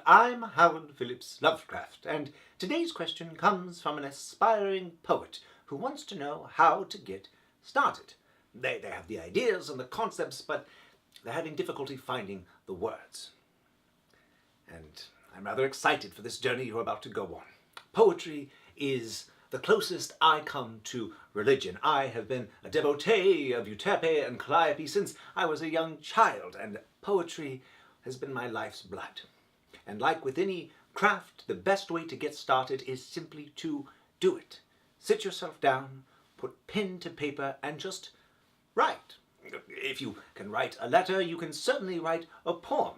I'm Howard Phillips Lovecraft, and today's question comes from an aspiring poet who wants to know how to get started. They have the ideas and the concepts, but they're having difficulty finding the words. And I'm rather excited for this journey you're about to go on. Poetry is the closest I come to religion. I have been a devotee of Euterpe and Calliope since I was a young child, and poetry has been my life's blood. And like with any craft, the best way to get started is simply to do it. Sit yourself down, put pen to paper, and just write. If you can write a letter, you can certainly write a poem.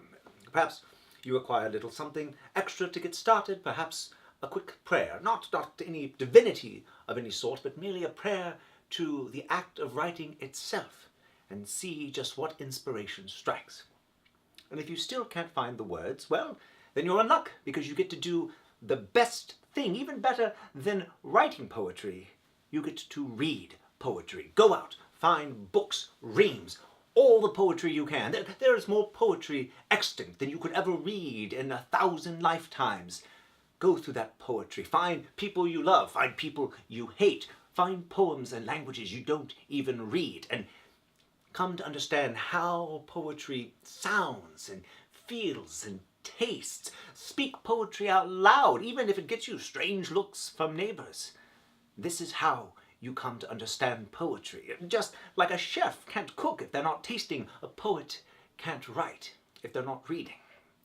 Perhaps you require a little something extra to get started, perhaps a quick prayer, not any divinity of any sort, but merely a prayer to the act of writing itself, and see just what inspiration strikes. And if you still can't find the words, well, then you're in luck, because you get to do the best thing, even better than writing poetry. You get to read poetry. Go out, find books, reams, all the poetry you can. There is more poetry extant than you could ever read in 1,000 lifetimes. Go through that poetry. Find people you love. Find people you hate. Find poems and languages you don't even read. And come to understand how poetry sounds and feels and tastes. Speak poetry out loud, even if it gets you strange looks from neighbors. This is how you come to understand poetry. Just like a chef can't cook if they're not tasting, a poet can't write if they're not reading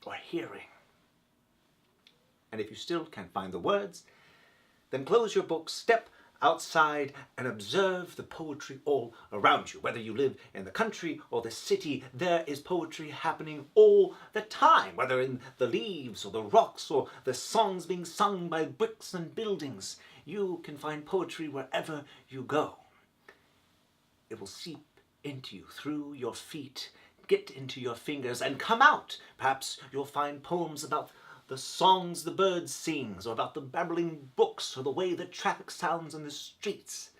or hearing. And if you still can't find the words, then close your book, step outside, and observe the poetry all around you. Whether you live in the country or the city, there is poetry happening all the time, whether in the leaves or the rocks or the songs being sung by bricks and buildings. You can find poetry wherever you go. It will seep into you through your feet, get into your fingers, and come out. Perhaps you'll find poems about the songs the birds sing, or about the babbling brooks, or the way the traffic sounds in the streets.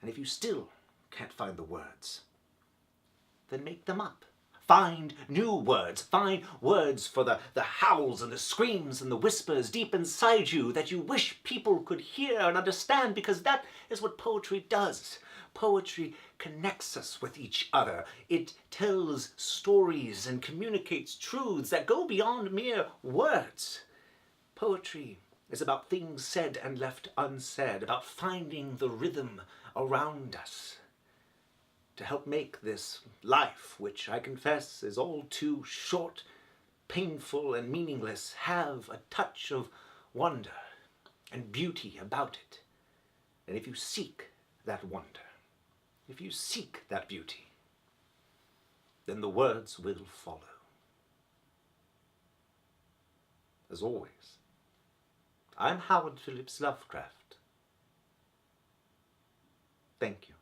And if you still can't find the words, then make them up. Find new words. Find words for the howls and the screams and the whispers deep inside you that you wish people could hear and understand, because that is what poetry does. Poetry connects us with each other. It tells stories and communicates truths that go beyond mere words. Poetry is about things said and left unsaid, about finding the rhythm around us to help make this life, which I confess is all too short, painful, and meaningless, have a touch of wonder and beauty about it. And if you seek that wonder, if you seek that beauty, then the words will follow. As always, I'm Howard Phillips Lovecraft. Thank you.